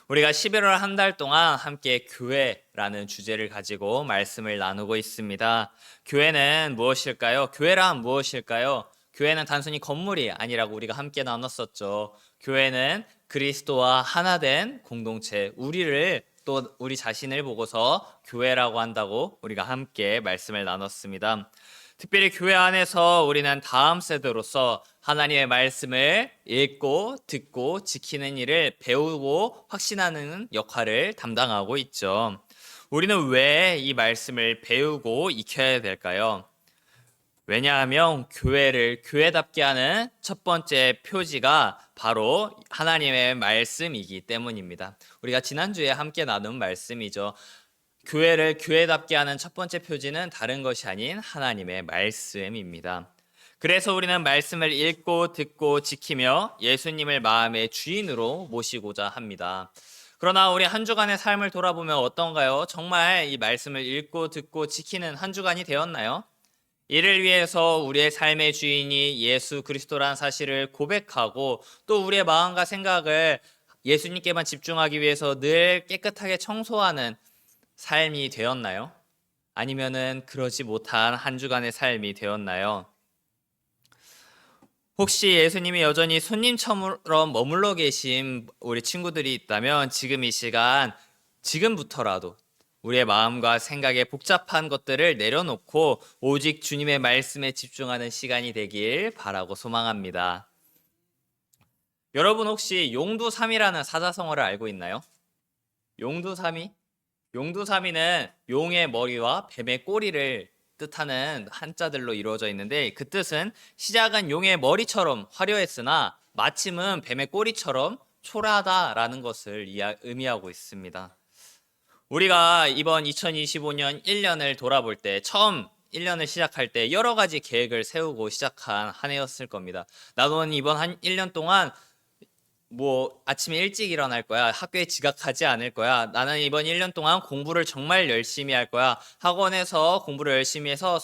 우리가 11월 한 달 동안 함께 교회라는 주제를 가지고 말씀을 나누고 있습니다. 교회는 무엇일까요? 교회란 무엇일까요? 교회는 단순히 건물이 아니라고 우리가 함께 나눴었죠. 교회는 그리스도와 하나 된 공동체, 우리 자신을 보고서 교회라고 한다고 우리가 함께 말씀을 나눴습니다. 특별히 교회 안에서 우리는 다음 세대로서 하나님의 말씀을 읽고 듣고 지키는 일을 배우고 확신하는 역할을 담당하고 있죠. 우리는 왜 이 말씀을 배우고 익혀야 될까요? 왜냐하면 교회를 교회답게 하는 첫 번째 표지가 바로 하나님의 말씀이기 때문입니다. 우리가 지난주에 함께 나눈 말씀이죠. 교회를 교회답게 하는 첫 번째 표지는 다른 것이 아닌 하나님의 말씀입니다. 그래서 우리는 말씀을 읽고 듣고 지키며 예수님을 마음의 주인으로 모시고자 합니다. 그러나 우리 한 주간의 삶을 돌아보면 어떤가요? 정말 이 말씀을 읽고 듣고 지키는 한 주간이 되었나요? 이를 위해서 우리의 삶의 주인이 예수 그리스도라는 사실을 고백하고 또 우리의 마음과 생각을 예수님께만 집중하기 위해서 늘 깨끗하게 청소하는 삶이 되었나요? 아니면은 그러지 못한 한 주간의 삶이 되었나요? 혹시 예수님이 여전히 손님처럼 머물러 계신 우리 친구들이 있다면 지금 이 시간, 지금부터라도 우리의 마음과 생각의 복잡한 것들을 내려놓고 오직 주님의 말씀에 집중하는 시간이 되길 바라고 소망합니다. 여러분 혹시 용두삼이라는 사자성어를 알고 있나요? 용두삼이? 용두삼이는 용의 머리와 뱀의 꼬리를 뜻하는 한자들로 이루어져 있는데 그 뜻은 시작은 용의 머리처럼 화려했으나 마침은 뱀의 꼬리처럼 초라하다라는 것을 의미하고 있습니다. 우리가 이번 2025년 1년을 돌아볼 때 처음 1년을 시작할 때 여러 가지 계획을 세우고 시작한 한 해였을 겁니다. 나는 이번 한 1년 동안 아침에 일찍 일어날 거야. 학교에 지각하지 않을 거야. 나는 이번 1년 동안 공부를 정말 열심히 할 거야. 학원에서 공부를 열심히 해서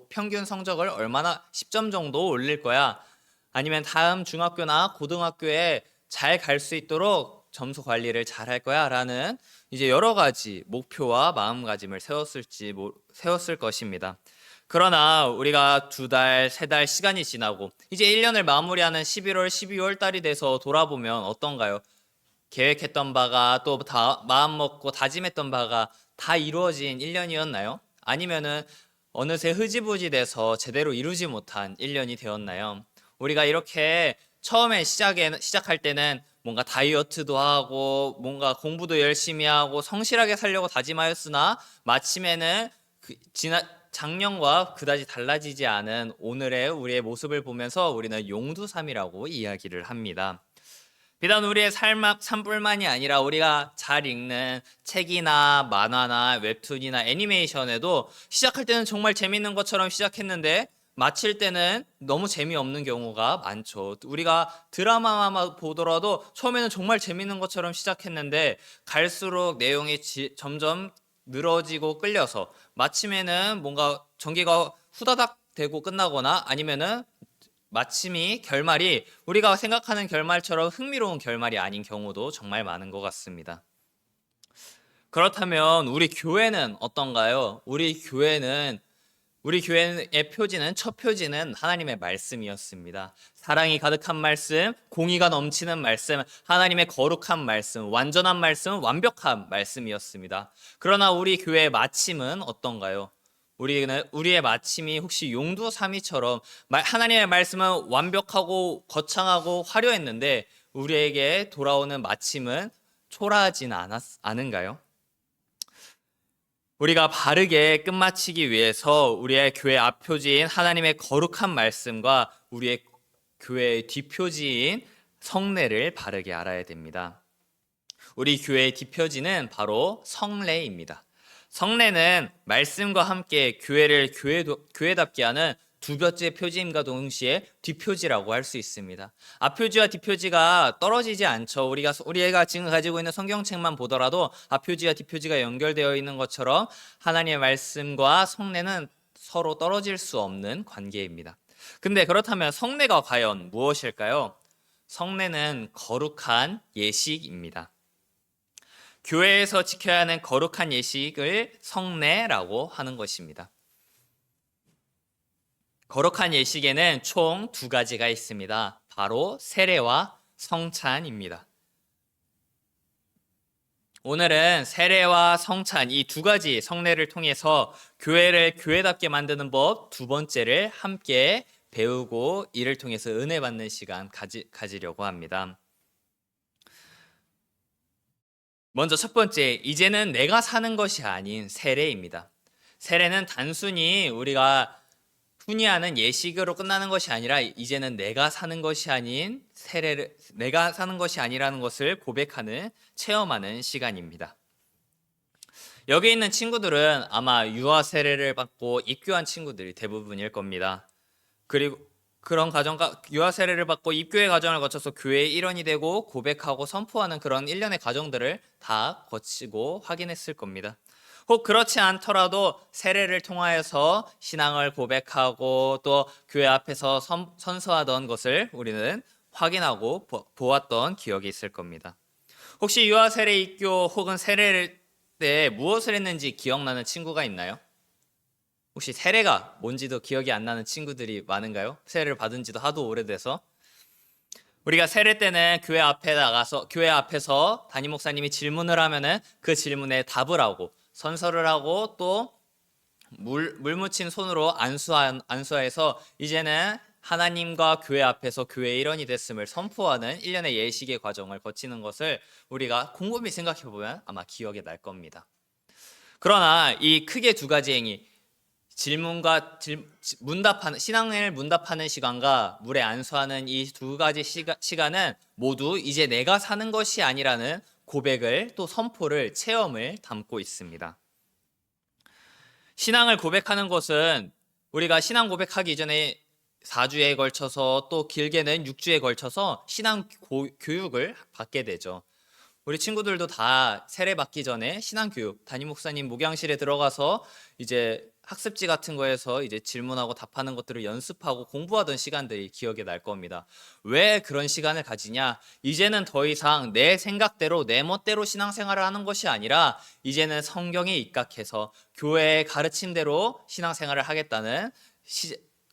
평균 성적을 얼마나 10점 정도 올릴 거야. 아니면 다음 중학교나 고등학교에 잘 갈 수 있도록 점수 관리를 잘 할 거야. 라는 이제 여러 가지 목표와 마음가짐을 세웠을 것입니다. 그러나 우리가 2달, 3달 시간이 지나고 이제 1년을 마무리하는 11월, 12월 달이 돼서 돌아보면 어떤가요? 계획했던 바가 또 다 마음 먹고 다짐했던 바가 다 이루어진 1년이었나요? 아니면은 어느새 흐지부지 돼서 제대로 이루지 못한 1년이 되었나요? 우리가 이렇게 처음에 시작할 때는 뭔가 다이어트도 하고 뭔가 공부도 열심히 하고 성실하게 살려고 다짐하였으나 마침에는 작년과 그다지 달라지지 않은 오늘의 우리의 모습을 보면서 우리는 용두삼이라고 이야기를 합니다. 비단 우리의 삶뿐만이 아니라 우리가 잘 읽는 책이나 만화나 웹툰이나 애니메이션에도 시작할 때는 정말 재밌는 것처럼 시작했는데 마칠 때는 너무 재미없는 경우가 많죠. 우리가 드라마만 보더라도 처음에는 정말 재밌는 것처럼 시작했는데 갈수록 내용이 점점 늘어지고 끌려서 마침에는 뭔가 전개가 후다닥 되고 끝나거나 아니면은 결말이 우리가 생각하는 결말처럼 흥미로운 결말이 아닌 경우도 정말 많은 것 같습니다. 그렇다면 우리 교회는 어떤가요? 우리 교회의 첫 표지는 하나님의 말씀이었습니다. 사랑이 가득한 말씀, 공의가 넘치는 말씀, 하나님의 거룩한 말씀, 완전한 말씀, 완벽한 말씀이었습니다. 그러나 우리 교회의 마침은 어떤가요? 우리의 마침이 혹시 용두삼이처럼 하나님의 말씀은 완벽하고 거창하고 화려했는데 우리에게 돌아오는 마침은 초라하진 않은가요? 우리가 바르게 끝마치기 위해서 우리의 교회 앞표지인 하나님의 거룩한 말씀과 우리의 교회의 뒷표지인 성례를 바르게 알아야 됩니다. 우리 교회의 뒷표지는 바로 성례입니다. 성례는 말씀과 함께 교회를 교회답게 하는 두 번째 표지임과 동시에 뒷표지라고 할 수 있습니다. 앞표지와 뒷표지가 떨어지지 않죠. 우리가 지금 가지고 있는 성경책만 보더라도 앞표지와 뒷표지가 연결되어 있는 것처럼 하나님의 말씀과 성례는 서로 떨어질 수 없는 관계입니다. 근데 그렇다면 성례가 과연 무엇일까요? 성례는 거룩한 예식입니다. 교회에서 지켜야 하는 거룩한 예식을 성례라고 하는 것입니다. 거룩한 예식에는 총 두 가지가 있습니다. 바로 세례와 성찬입니다. 오늘은 세례와 성찬 이 두 가지 성례를 통해서 교회를 교회답게 만드는 법 두 번째를 함께 배우고 이를 통해서 은혜 받는 시간 가지려고 합니다. 먼저 첫 번째, 이제는 내가 사는 것이 아닌 세례입니다. 세례는 단순히 우리가 흔히 하는 예식으로 끝나는 것이 아니라 이제는 내가 사는 것이 아닌 내가 사는 것이 아니라는 것을 고백하는, 체험하는 시간입니다. 여기 있는 친구들은 아마 유아 세례를 받고 입교한 친구들이 대부분일 겁니다. 그리고 그런 유아 세례를 받고 입교의 과정을 거쳐서 교회의 일원이 되고 고백하고 선포하는 그런 일련의 과정들을 다 거치고 확인했을 겁니다. 혹 그렇지 않더라도 세례를 통하여서 신앙을 고백하고 또 교회 앞에서 선서하던 것을 우리는 확인하고 보았던 기억이 있을 겁니다. 혹시 유아 세례 입교 혹은 세례 때 무엇을 했는지 기억나는 친구가 있나요? 혹시 세례가 뭔지도 기억이 안 나는 친구들이 많은가요? 세례를 받은 지도 하도 오래돼서. 우리가 세례 때는 교회 앞에 나가서 교회 앞에서 담임 목사님이 질문을 하면은 그 질문에 답을 하고 선서를 하고 또 물 묻힌 손으로 안수하여서 이제는 하나님과 교회 앞에서 교회 일원이 됐음을 선포하는 일련의 예식의 과정을 거치는 것을 우리가 곰곰이 생각해 보면 아마 기억에 날 겁니다. 그러나 이 크게 두 가지 행위, 신앙을 문답하는 시간과 물에 안수하는 이 두 가지 시간은 모두 이제 내가 사는 것이 아니라는 고백을 또 선포를, 체험을 담고 있습니다. 신앙을 고백하는 것은 우리가 신앙 고백하기 이전에 4주에 걸쳐서 또 길게는 6주에 걸쳐서 신앙 교육을 받게 되죠. 우리 친구들도 다 세례 받기 전에 신앙교육, 담임 목사님 목양실에 들어가서 이제 학습지 같은 거에서 이제 질문하고 답하는 것들을 연습하고 공부하던 시간들이 기억에 날 겁니다. 왜 그런 시간을 가지냐? 이제는 더 이상 내 생각대로 내 멋대로 신앙생활을 하는 것이 아니라 이제는 성경에 입각해서 교회의 가르침대로 신앙생활을 하겠다는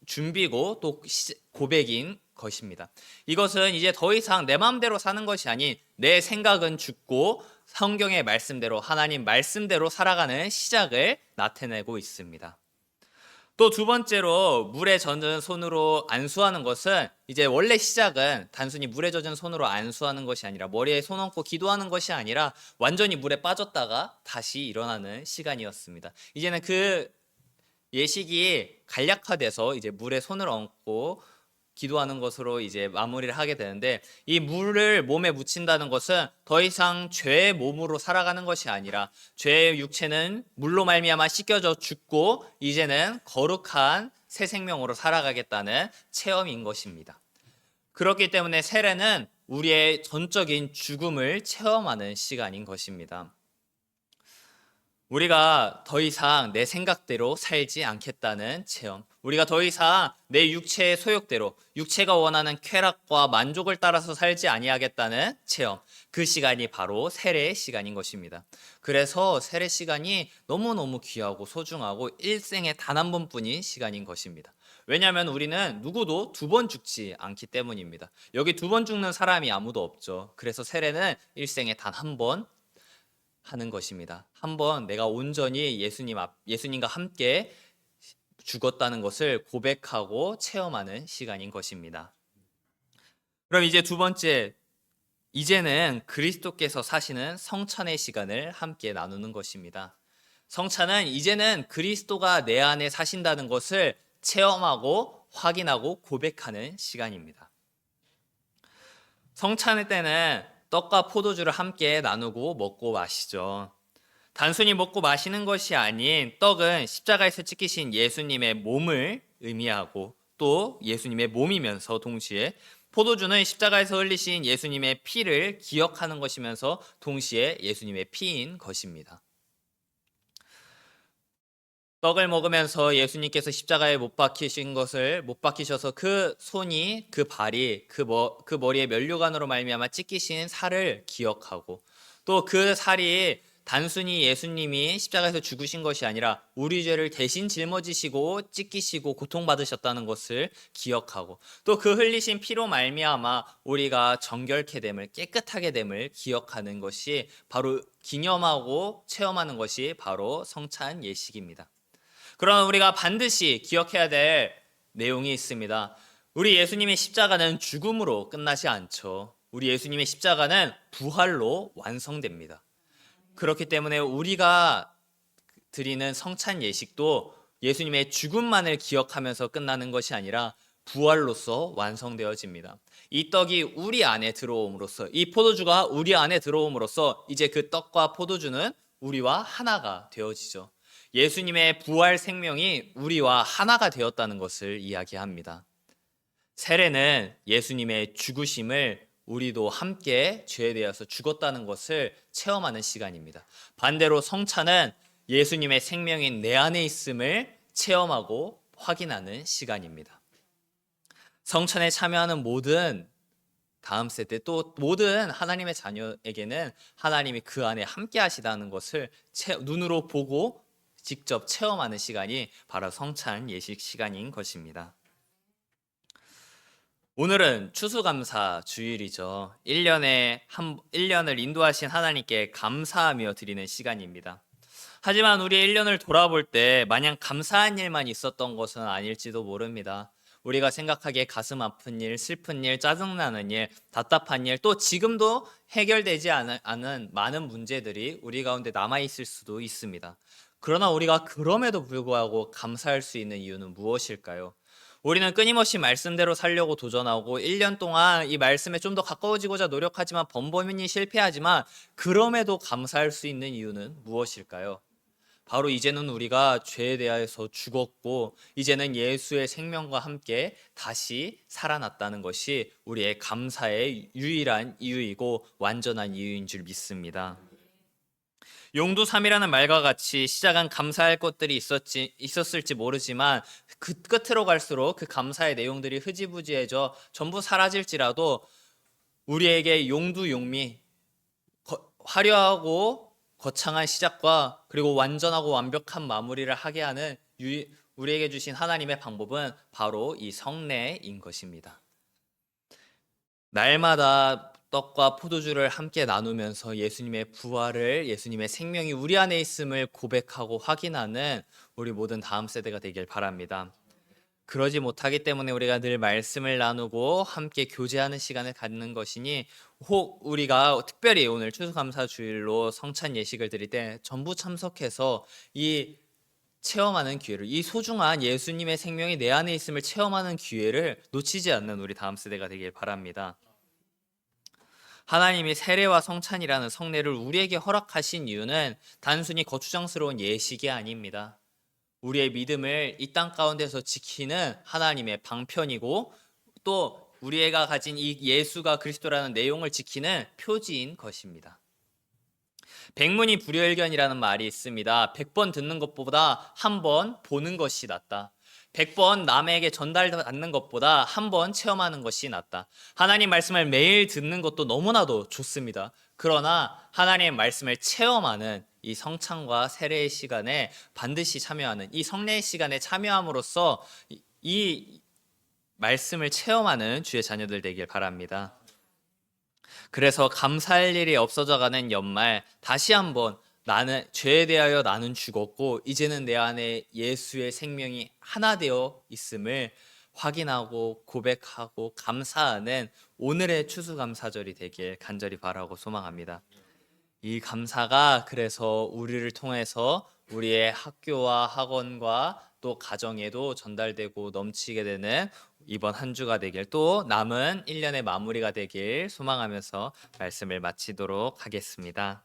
준비고 또 고백인 것입니다. 이것은 이제 더 이상 내 마음대로 사는 것이 아닌 내 생각은 죽고 성경의 말씀대로, 하나님 말씀대로 살아가는 시작을 나타내고 있습니다. 또 두 번째로 물에 젖은 손으로 안수하는 것은 이제 원래 시작은 단순히 물에 젖은 손으로 안수하는 것이 아니라 머리에 손 얹고 기도하는 것이 아니라 완전히 물에 빠졌다가 다시 일어나는 시간이었습니다. 이제는 그 예식이 간략화돼서 이제 물에 손을 얹고 기도하는 것으로 이제 마무리를 하게 되는데, 이 물을 몸에 묻힌다는 것은 더 이상 죄의 몸으로 살아가는 것이 아니라 죄의 육체는 물로 말미암아 씻겨져 죽고 이제는 거룩한 새 생명으로 살아가겠다는 체험인 것입니다. 그렇기 때문에 세례는 우리의 전적인 죽음을 체험하는 시간인 것입니다. 우리가 더 이상 내 생각대로 살지 않겠다는 체험, 우리가 더 이상 내 육체의 소욕대로 육체가 원하는 쾌락과 만족을 따라서 살지 아니하겠다는 체험, 그 시간이 바로 세례의 시간인 것입니다. 그래서 세례 시간이 너무너무 귀하고 소중하고 일생에 단 한 번뿐인 시간인 것입니다. 왜냐하면 우리는 누구도 두 번 죽지 않기 때문입니다. 여기 두 번 죽는 사람이 아무도 없죠. 그래서 세례는 일생에 단 한 번 하는 것입니다. 한번 내가 온전히 예수님과 함께 죽었다는 것을 고백하고 체험하는 시간인 것입니다. 그럼 이제 두 번째, 이제는 그리스도께서 사시는 성찬의 시간을 함께 나누는 것입니다. 성찬은 이제는 그리스도가 내 안에 사신다는 것을 체험하고 확인하고 고백하는 시간입니다. 성찬의 때는 떡과 포도주를 함께 나누고 먹고 마시죠. 단순히 먹고 마시는 것이 아닌 떡은 십자가에서 찢기신 예수님의 몸을 의미하고 또 예수님의 몸이면서 동시에 포도주는 십자가에서 흘리신 예수님의 피를 기억하는 것이면서 동시에 예수님의 피인 것입니다. 떡을 먹으면서 예수님께서 십자가에 못 박히셔서 그 손이, 그 발이, 그 머리에 면류관으로 말미암아 찢기신 살을 기억하고, 또 그 살이 단순히 예수님이 십자가에서 죽으신 것이 아니라 우리 죄를 대신 짊어지시고 찢기시고 고통받으셨다는 것을 기억하고, 또 그 흘리신 피로 말미암아 우리가 정결케 됨을, 깨끗하게 됨을 기억하는 것이 바로, 기념하고 체험하는 것이 바로 성찬 예식입니다. 그러나 우리가 반드시 기억해야 될 내용이 있습니다. 우리 예수님의 십자가는 죽음으로 끝나지 않죠. 우리 예수님의 십자가는 부활로 완성됩니다. 그렇기 때문에 우리가 드리는 성찬 예식도 예수님의 죽음만을 기억하면서 끝나는 것이 아니라 부활로서 완성되어집니다. 이 떡이 우리 안에 들어옴으로써, 이 포도주가 우리 안에 들어옴으로써 이제 그 떡과 포도주는 우리와 하나가 되어지죠. 예수님의 부활 생명이 우리와 하나가 되었다는 것을 이야기합니다. 세례는 예수님의 죽으심을 우리도 함께 죄에 대해서 죽었다는 것을 체험하는 시간입니다. 반대로 성찬은 예수님의 생명인 내 안에 있음을 체험하고 확인하는 시간입니다. 성찬에 참여하는 모든 다음 세대, 또 모든 하나님의 자녀에게는 하나님이 그 안에 함께 하시다는 것을 눈으로 보고 직접 체험하는 시간이 바로 성찬 예식 시간인 것입니다. 오늘은 추수감사 주일이죠. 1년을 인도하신 하나님께 감사하며 드리는 시간입니다. 하지만 우리의 1년을 돌아볼 때 마냥 감사한 일만 있었던 것은 아닐지도 모릅니다. 우리가 생각하기에 가슴 아픈 일, 슬픈 일, 짜증나는 일, 답답한 일, 또 지금도 해결되지 않은 많은 문제들이 우리 가운데 남아있을 수도 있습니다. 그러나 우리가 그럼에도 불구하고 감사할 수 있는 이유는 무엇일까요? 우리는 끊임없이 말씀대로 살려고 도전하고 1년 동안 이 말씀에 좀 더 가까워지고자 노력하지만 번번이 실패하지만, 그럼에도 감사할 수 있는 이유는 무엇일까요? 바로 이제는 우리가 죄에 대해서 죽었고 이제는 예수의 생명과 함께 다시 살아났다는 것이 우리의 감사의 유일한 이유이고 완전한 이유인 줄 믿습니다. 용두삼이라는 말과 같이 시작한 감사할 것들이 있었을지 모르지만 그 끝으로 갈수록 그 감사의 내용들이 흐지부지해져 전부 사라질지라도 우리에게 용두용미, 화려하고 거창한 시작과 그리고 완전하고 완벽한 마무리를 하게 하는 우리에게 주신 하나님의 방법은 바로 이 성례인 것입니다. 날마다 떡과 포도주를 함께 나누면서 예수님의 부활을, 예수님의 생명이 우리 안에 있음을 고백하고 확인하는 우리 모든 다음 세대가 되길 바랍니다. 그러지 못하기 때문에 우리가 늘 말씀을 나누고 함께 교제하는 시간을 갖는 것이니, 혹 우리가 특별히 오늘 추수감사 주일로 성찬 예식을 드릴 때 전부 참석해서 이 체험하는 기회를, 이 소중한 예수님의 생명이 내 안에 있음을 체험하는 기회를 놓치지 않는 우리 다음 세대가 되길 바랍니다. 하나님이 세례와 성찬이라는 성례를 우리에게 허락하신 이유는 단순히 거추장스러운 예식이 아닙니다. 우리의 믿음을 이 땅 가운데서 지키는 하나님의 방편이고, 또 우리가 가진 이 예수가 그리스도라는 내용을 지키는 표지인 것입니다. 백문이 불여일견이라는 말이 있습니다. 100번 듣는 것보다 한 번 보는 것이 낫다. 100번 남에게 전달받는 것보다 한 번 체험하는 것이 낫다. 하나님 말씀을 매일 듣는 것도 너무나도 좋습니다. 그러나 하나님의 말씀을 체험하는 이 성찬과 세례의 시간에 반드시 참여하는, 이 성례의 시간에 참여함으로써 이 말씀을 체험하는 주의 자녀들 되길 바랍니다. 그래서 감사할 일이 없어져가는 연말, 다시 한번 죄에 대하여 나는 죽었고 이제는 내 안에 예수의 생명이 하나 되어 있음을 확인하고 고백하고 감사하는 오늘의 추수감사절이 되길 간절히 바라고 소망합니다. 이 감사가 그래서 우리를 통해서 우리의 학교와 학원과 또 가정에도 전달되고 넘치게 되는 이번 한 주가 되길, 또 남은 1년의 마무리가 되길 소망하면서 말씀을 마치도록 하겠습니다.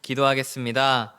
기도하겠습니다.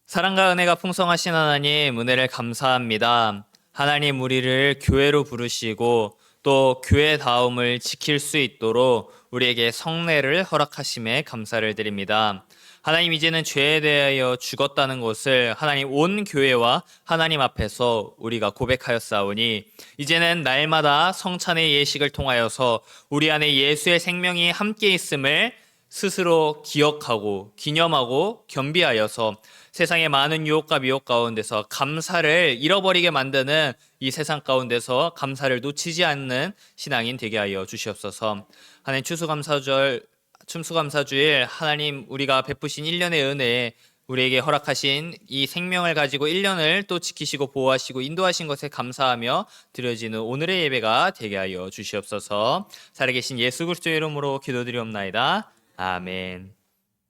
사랑과 은혜가 풍성하신 하나님, 은혜를 감사합니다. 하나님, 우리를 교회로 부르시고 또 교회다움을 지킬 수 있도록 우리에게 성례를 허락하심에 감사를 드립니다. 하나님, 이제는 죄에 대하여 죽었다는 것을 하나님 온 교회와 하나님 앞에서 우리가 고백하였사오니 이제는 날마다 성찬의 예식을 통하여서 우리 안에 예수의 생명이 함께 있음을 스스로 기억하고 기념하고 겸비하여서 세상의 많은 유혹과 미혹 가운데서 감사를 잃어버리게 만드는 이 세상 가운데서 감사를 놓치지 않는 신앙인 되게 하여 주시옵소서. 하나님, 추수감사주일 하나님 우리가 베푸신 1년의 은혜에 우리에게 허락하신 이 생명을 가지고 1년을 또 지키시고 보호하시고 인도하신 것에 감사하며 드려지는 오늘의 예배가 되게 하여 주시옵소서. 살아계신 예수 그리스도의 이름으로 기도드리옵나이다. 아멘.